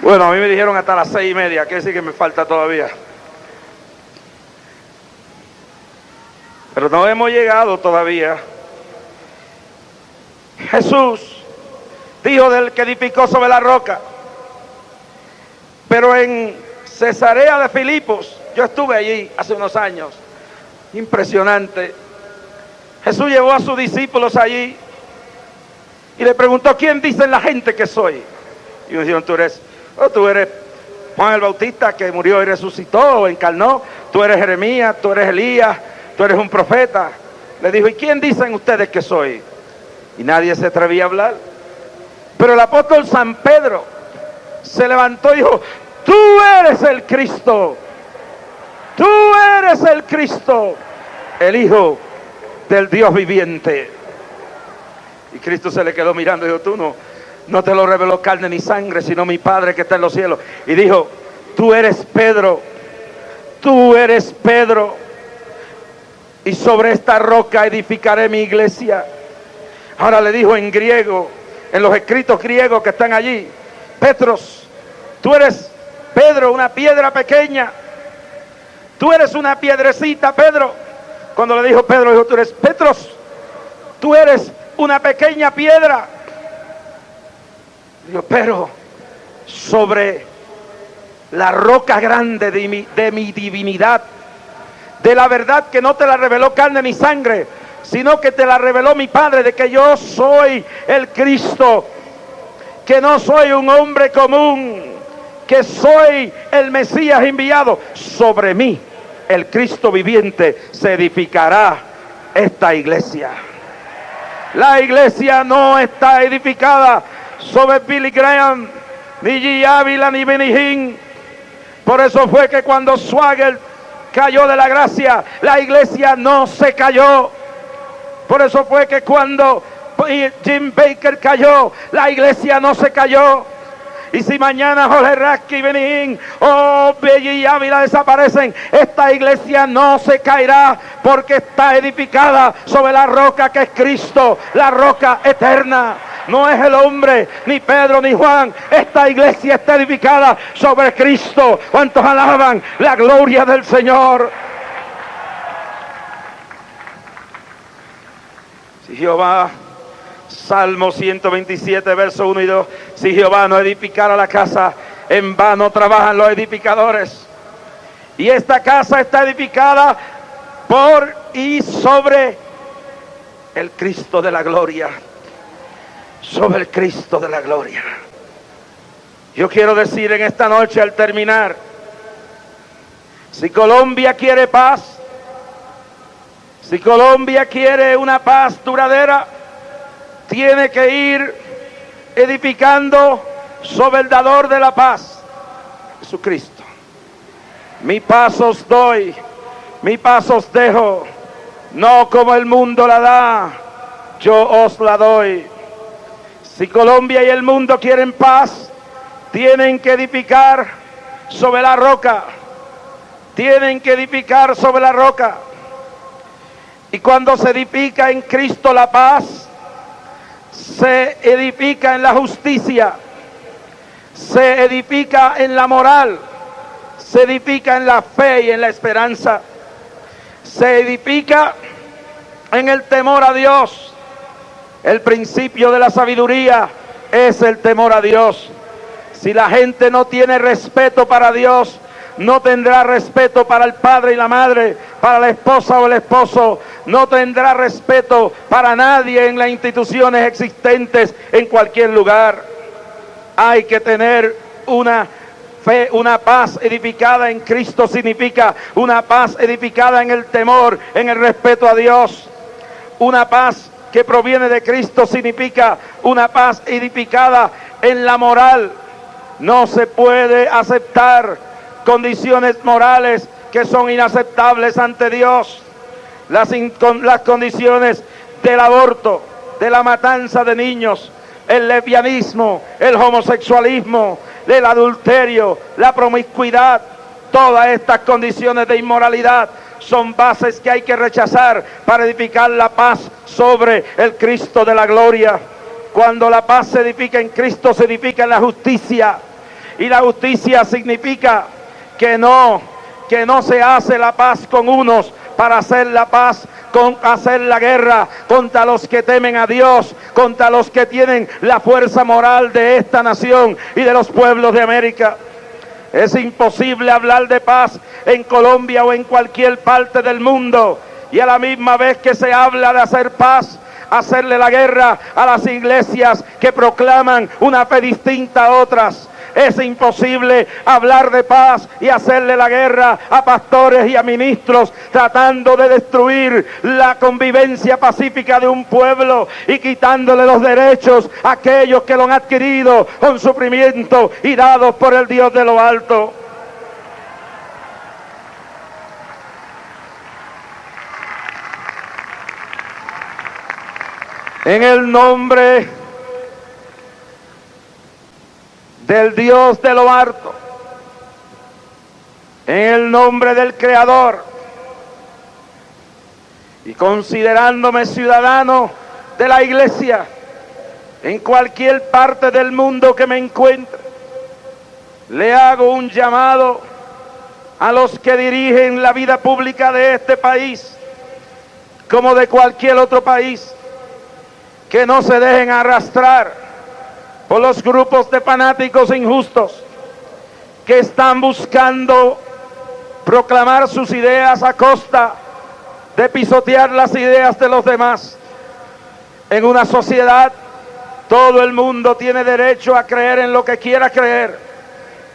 Bueno, a mí me dijeron hasta las 6:30, quiere decir que me falta todavía. Pero no hemos llegado todavía. Jesús dijo del que edificó sobre la roca. Pero en Cesarea de Filipos, yo estuve allí hace unos años, impresionante. Jesús llevó a sus discípulos allí y le preguntó: ¿quién dicen la gente que soy? Y me dijeron: tú eres Juan el Bautista, que murió y resucitó, encarnó. Tú eres Jeremías, tú eres Elías, tú eres un profeta. Le dijo: ¿y quién dicen ustedes que soy? Y nadie se atrevía a hablar. Pero el apóstol San Pedro se levantó y dijo: tú eres el Cristo. Tú eres el Cristo, el Hijo del Dios viviente. Y Cristo se le quedó mirando y dijo: tú no te lo reveló carne ni sangre, sino mi Padre que está en los cielos. Y dijo: tú eres Pedro, tú eres Pedro, y sobre esta roca edificaré mi iglesia. Ahora le dijo en griego, en los escritos griegos que están allí: Petros, tú eres Pedro, una piedra pequeña. Tú eres una piedrecita, Pedro. Cuando le dijo Pedro, dijo: tú eres Petros, tú eres una pequeña piedra. Dijo: pero sobre la roca grande de mi divinidad, de la verdad que no te la reveló carne ni sangre, sino que te la reveló mi Padre, de que yo soy el Cristo, que no soy un hombre común, que soy el Mesías enviado. Sobre mí, el Cristo viviente, se edificará esta iglesia. La iglesia no está edificada sobre Billy Graham, ni G. Ávila, ni Benny Hinn. Por eso fue que cuando Swagger cayó de la gracia, la iglesia no se cayó. Por eso fue que cuando Jim Baker cayó, la iglesia no se cayó. Y si mañana Jorge Rasky y Benny Hinn o Belli y Ávila desaparecen, esta iglesia no se caerá, porque está edificada sobre la roca que es Cristo, la roca eterna. No es el hombre, ni Pedro, ni Juan. Esta iglesia está edificada sobre Cristo. ¿Cuántos alaban la gloria del Señor? Si Jehová, Salmo 127, verso 1 y 2, si Jehová no edificara la casa, en vano trabajan los edificadores. Y esta casa está edificada por y sobre el Cristo de la gloria. sobre el Cristo de la gloria. Yo quiero decir en esta noche al terminar, si Colombia quiere paz, si Colombia quiere una paz duradera, tiene que ir edificando sobre el dador de la paz, Jesucristo. Mi paz os doy, mi paz os dejo, no como el mundo la da, yo os la doy. Si Colombia y el mundo quieren paz, tienen que edificar sobre la roca, tienen que edificar sobre la roca. Y cuando se edifica en Cristo la paz, se edifica en la justicia, se edifica en la moral, se edifica en la fe y en la esperanza, se edifica en el temor a Dios. El principio de la sabiduría es el temor a Dios. Si la gente no tiene respeto para Dios, no tendrá respeto para el padre y la madre, para la esposa o el esposo, no tendrá respeto para nadie en las instituciones existentes en cualquier lugar. Hay que tener una fe, una paz edificada en Cristo significa una paz edificada en el temor, en el respeto a Dios. Una paz que proviene de Cristo significa una paz edificada en la moral. No se puede aceptar condiciones morales que son inaceptables ante Dios. Las condiciones del aborto, de la matanza de niños, el lesbianismo, el homosexualismo, el adulterio, la promiscuidad, todas estas condiciones de inmoralidad son bases que hay que rechazar para edificar la paz sobre el Cristo de la gloria. Cuando la paz se edifica en Cristo, se edifica en la justicia. Y la justicia significa que no se hace la paz con unos para hacer la paz, hacer la guerra contra los que temen a Dios, contra los que tienen la fuerza moral de esta nación y de los pueblos de América. Es imposible hablar de paz en Colombia o en cualquier parte del mundo y a la misma vez que se habla de hacer paz, hacerle la guerra a las iglesias que proclaman una fe distinta a otras. Es imposible hablar de paz y hacerle la guerra a pastores y a ministros tratando de destruir la convivencia pacífica de un pueblo y quitándole los derechos a aquellos que lo han adquirido con sufrimiento y dados por el Dios de lo alto. En el nombre del Dios de lo alto, en el nombre del Creador, y considerándome ciudadano de la iglesia en cualquier parte del mundo que me encuentre, le hago un llamado a los que dirigen la vida pública de este país, como de cualquier otro país, que no se dejen arrastrar por los grupos de fanáticos injustos que están buscando proclamar sus ideas a costa de pisotear las ideas de los demás. En una sociedad, todo el mundo tiene derecho a creer en lo que quiera creer,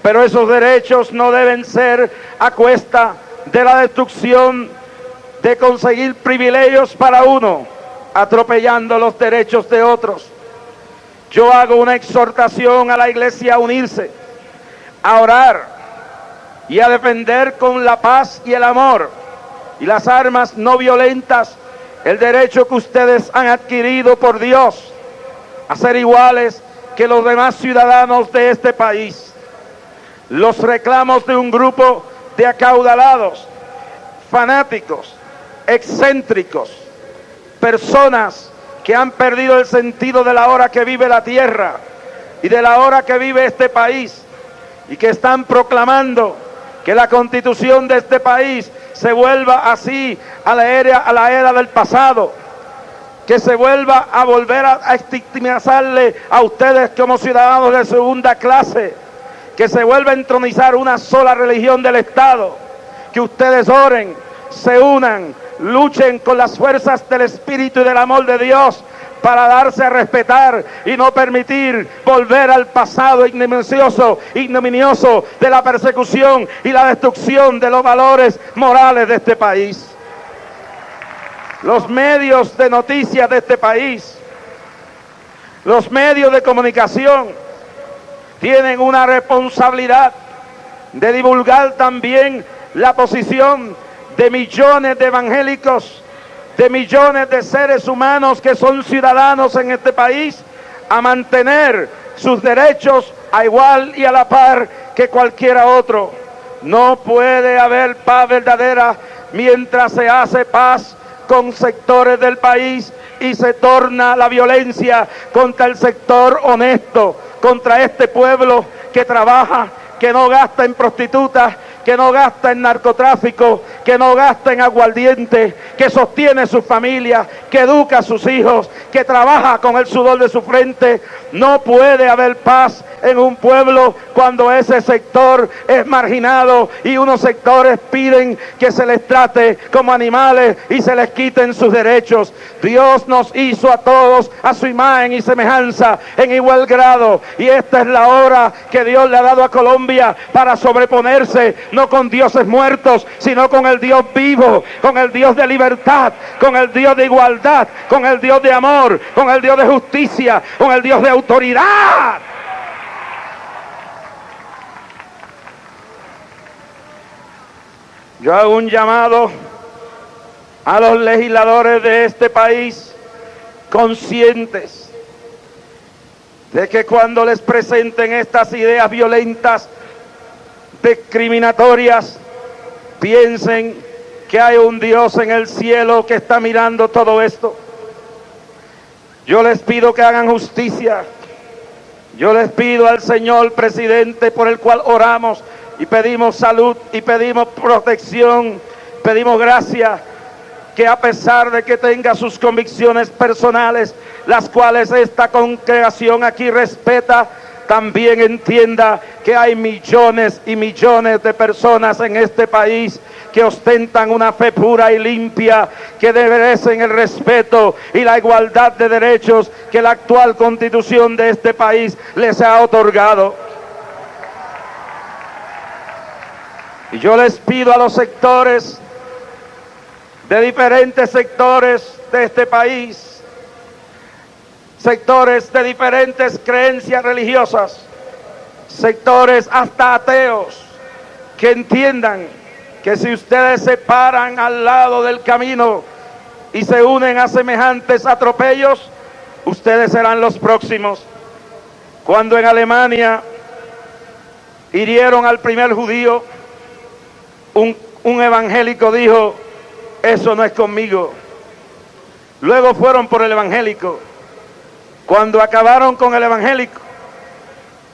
pero esos derechos no deben ser a cuesta de la destrucción, de conseguir privilegios para uno, atropellando los derechos de otros. Yo hago una exhortación a la iglesia a unirse, a orar y a defender con la paz y el amor y las armas no violentas el derecho que ustedes han adquirido por Dios a ser iguales que los demás ciudadanos de este país. Los reclamos de un grupo de acaudalados, fanáticos, excéntricos, personas que han perdido el sentido de la hora que vive la tierra y de la hora que vive este país, y que están proclamando que la constitución de este país se vuelva así a la era del pasado, que se vuelva a volver a estigmatizarle a ustedes como ciudadanos de segunda clase, que se vuelva a entronizar una sola religión del Estado, que ustedes oren, se unan, luchen con las fuerzas del Espíritu y del amor de Dios para darse a respetar y no permitir volver al pasado ignominioso de la persecución y la destrucción de los valores morales de este país. Los medios de noticias de este país, los medios de comunicación, tienen una responsabilidad de divulgar también la posición de millones de evangélicos, de millones de seres humanos que son ciudadanos en este país, a mantener sus derechos a igual y a la par que cualquiera otro. No puede haber paz verdadera mientras se hace paz con sectores del país y se torna la violencia contra el sector honesto, contra este pueblo que trabaja, que no gasta en prostitutas, que no gasta en narcotráfico, que no gasta en aguardiente, que sostiene su familia, que educa a sus hijos, que trabaja con el sudor de su frente. No puede haber paz en un pueblo cuando ese sector es marginado y unos sectores piden que se les trate como animales y se les quiten sus derechos. Dios nos hizo a todos a su imagen y semejanza en igual grado, y esta es la hora que Dios le ha dado a Colombia para sobreponerse, no con dioses muertos, sino con el Dios vivo, con el Dios de libertad, con el Dios de igualdad, con el Dios de amor, con el Dios de justicia, con el Dios de autoridad. Yo hago un llamado a los legisladores de este país, conscientes de que cuando les presenten estas ideas violentas, discriminatorias, piensen que hay un Dios en el cielo que está mirando todo esto. Yo les pido que hagan justicia. Yo les pido al señor presidente, por el cual oramos y pedimos salud y pedimos protección, pedimos gracia, que a pesar de que tenga sus convicciones personales, las cuales esta congregación aquí respeta, también entienda que hay millones y millones de personas en este país que ostentan una fe pura y limpia, que merecen el respeto y la igualdad de derechos que la actual constitución de este país les ha otorgado. Y yo les pido a los sectores, de diferentes sectores de este país, sectores de diferentes creencias religiosas, sectores hasta ateos, que entiendan que si ustedes se paran al lado del camino y se unen a semejantes atropellos, ustedes serán los próximos. Cuando en Alemania hirieron al primer judío, un evangélico dijo: eso no es conmigo. Luego fueron por el evangélico. Cuando acabaron con el evangélico,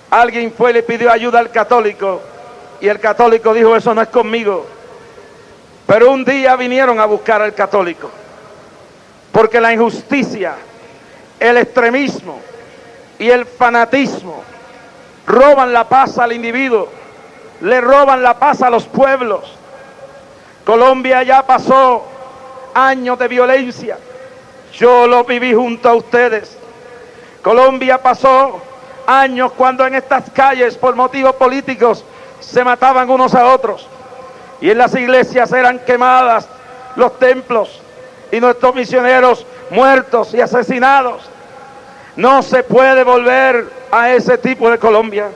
alguien fue y le pidió ayuda al católico, y el católico dijo: eso no es conmigo. Pero un día vinieron a buscar al católico, porque la injusticia, el extremismo y el fanatismo roban la paz al individuo, le roban la paz a los pueblos. Colombia ya pasó años de violencia, yo lo viví junto a ustedes. Colombia pasó años cuando en estas calles, por motivos políticos, se mataban unos a otros, y en las iglesias eran quemadas los templos y nuestros misioneros muertos y asesinados. No se puede volver a ese tipo de Colombia.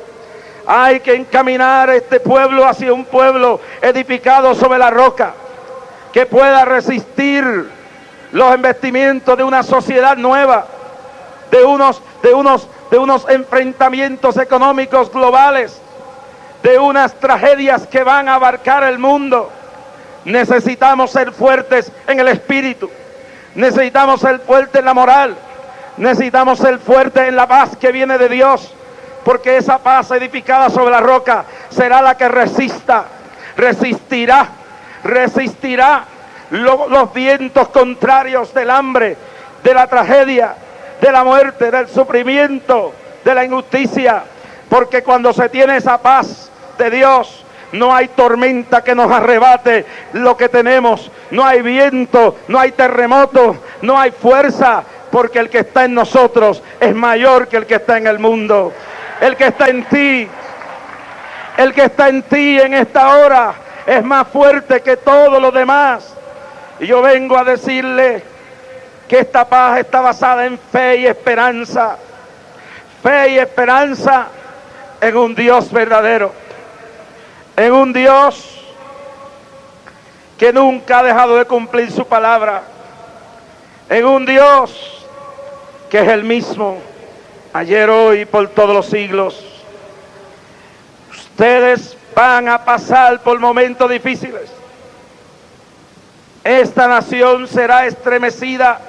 Hay que encaminar este pueblo hacia un pueblo edificado sobre la roca, que pueda resistir los embestimientos de una sociedad nueva, de unos enfrentamientos económicos globales, de unas tragedias que van a abarcar el mundo. Necesitamos ser fuertes en el espíritu, necesitamos ser fuertes en la moral, necesitamos ser fuertes en la paz que viene de Dios, porque esa paz edificada sobre la roca será la que resistirá los vientos contrarios del hambre, de la tragedia, de la muerte, del sufrimiento, de la injusticia, porque cuando se tiene esa paz de Dios, no hay tormenta que nos arrebate lo que tenemos, no hay viento, no hay terremoto, no hay fuerza, porque el que está en nosotros es mayor que el que está en el mundo. El que está en ti, el que está en ti en esta hora es más fuerte que todo lo demás. Y yo vengo a decirle que esta paz está basada en fe y esperanza. Fe y esperanza en un Dios verdadero, en un Dios que nunca ha dejado de cumplir su palabra, en un Dios que es el mismo ayer, hoy y por todos los siglos. Ustedes van a pasar por momentos difíciles. Esta nación será estremecida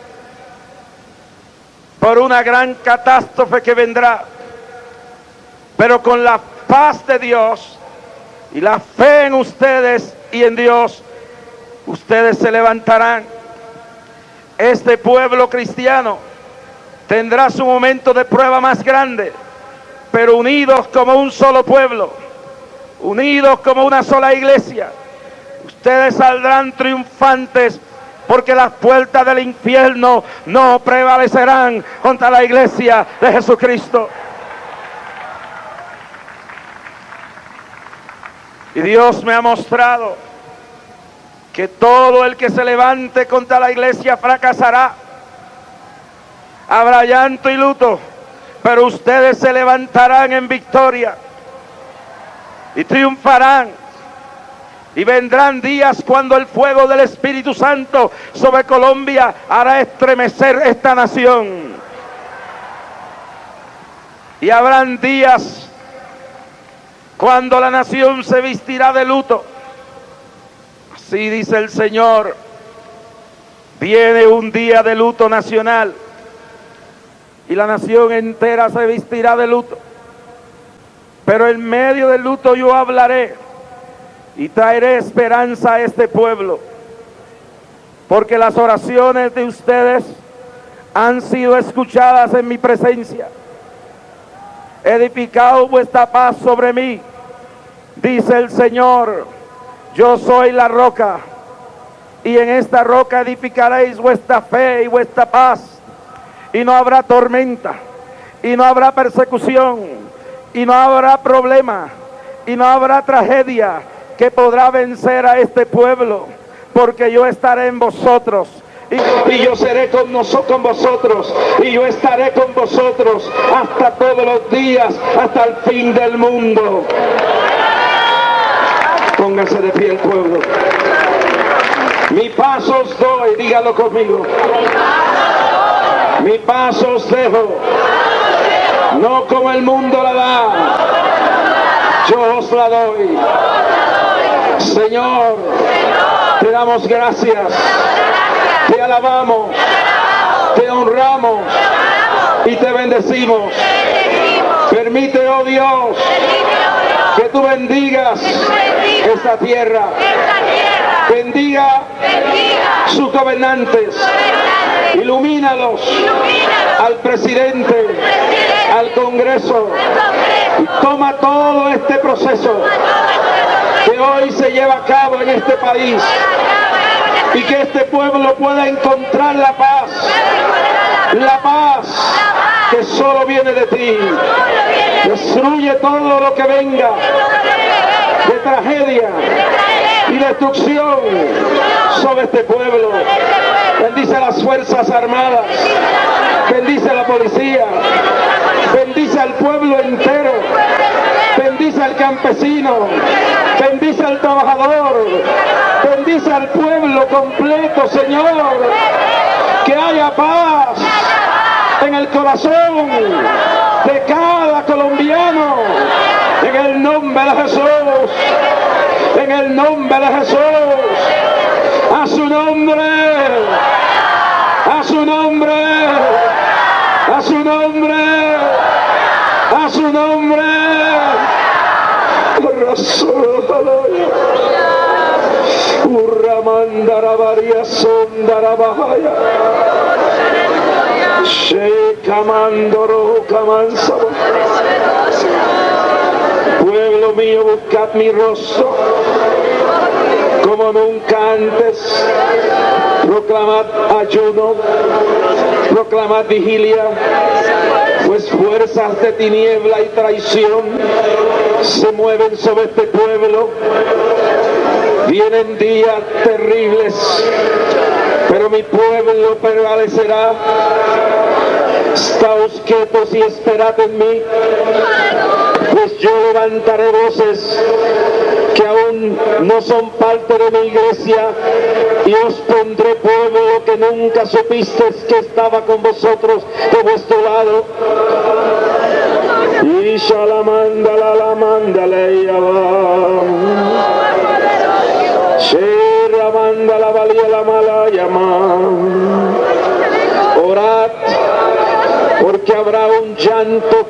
por una gran catástrofe que vendrá, pero con la paz de Dios y la fe en ustedes y en Dios, ustedes se levantarán. Este pueblo cristiano tendrá su momento de prueba más grande, pero unidos como un solo pueblo, unidos como una sola iglesia, ustedes saldrán triunfantes, porque las puertas del infierno no prevalecerán contra la iglesia de Jesucristo. Y Dios me ha mostrado que todo el que se levante contra la iglesia fracasará. Habrá llanto y luto, pero ustedes se levantarán en victoria y triunfarán. Y vendrán días cuando el fuego del Espíritu Santo sobre Colombia hará estremecer esta nación. Y habrán días cuando la nación se vestirá de luto. Así dice el Señor. Viene un día de luto nacional y la nación entera se vestirá de luto. Pero en medio del luto yo hablaré y traeré esperanza a este pueblo, porque las oraciones de ustedes han sido escuchadas en mi presencia. He edificado vuestra paz sobre mí, dice el Señor. Yo soy la roca, y en esta roca edificaréis vuestra fe y vuestra paz, y no habrá tormenta, y no habrá persecución, y no habrá problema, y no habrá tragedia que podrá vencer a este pueblo, porque yo estaré en vosotros, y yo seré con vosotros, y yo estaré con vosotros hasta todos los días, hasta el fin del mundo. Póngase de pie el pueblo. Mi paz os doy, dígalo conmigo. Mi paz os dejo, no como el mundo la da, yo os la doy. Señor, te damos gracias, te alabamos, te honramos y te bendecimos. Permite, oh Dios, que tú bendigas esta tierra, bendiga sus gobernantes, ilumínalos, al presidente, al Congreso, y toma todo este proceso que hoy se lleva a cabo en este país, y que este pueblo pueda encontrar la paz que solo viene de ti. Destruye todo lo que venga de tragedia y destrucción sobre este pueblo. Bendice a las Fuerzas Armadas, bendice a la policía, bendice al pueblo entero, bendice al campesino, bendice al trabajador, bendice al pueblo completo, Señor. Que haya paz en el corazón de cada colombiano, en el nombre de Jesús, en el nombre de Jesús. A su nombre, a su nombre, a su nombre, a su nombre. Urramandarabaria sondarabahaya. Shekamandoro kamansaba. Pueblo mío, buscad mi rostro como nunca antes. proclamad ayuno, proclamad vigilia, pues fuerzas de tiniebla y traición se mueven sobre este pueblo. Vienen días terribles, pero mi pueblo prevalecerá. Estáos quietos y esperad en mí, pues yo levantaré voces que aún no son parte de mi iglesia, y os pondré pueblo que nunca supisteis que estaba con vosotros de vuestro lado. Y shalamandala la mandala Shera mandala valía la mala llama. Orad, porque habrá un llanto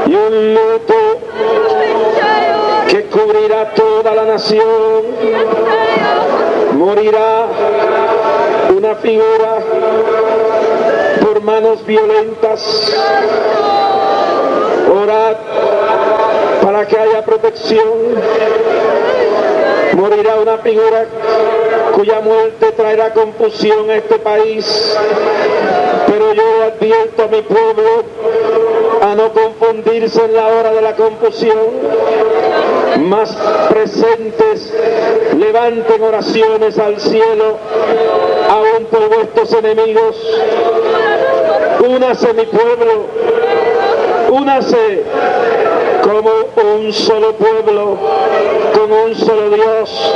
y un luto que cubrirá toda la nación. Morirá una figura por manos violentas. Orad para que haya protección. Morirá una figura cuya muerte traerá confusión a este país. Pero yo advierto a mi pueblo a no confundirse en la hora de la confusión. Más presentes, levanten oraciones al cielo, aún por vuestros enemigos. Únase mi pueblo, únase como un solo pueblo, con un solo Dios,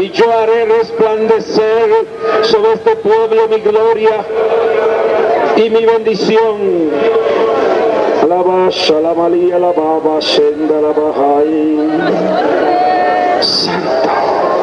y yo haré resplandecer sobre este pueblo mi gloria y mi bendición. Alaba, Shalamali, alaba, Shenda, alaba, Santo.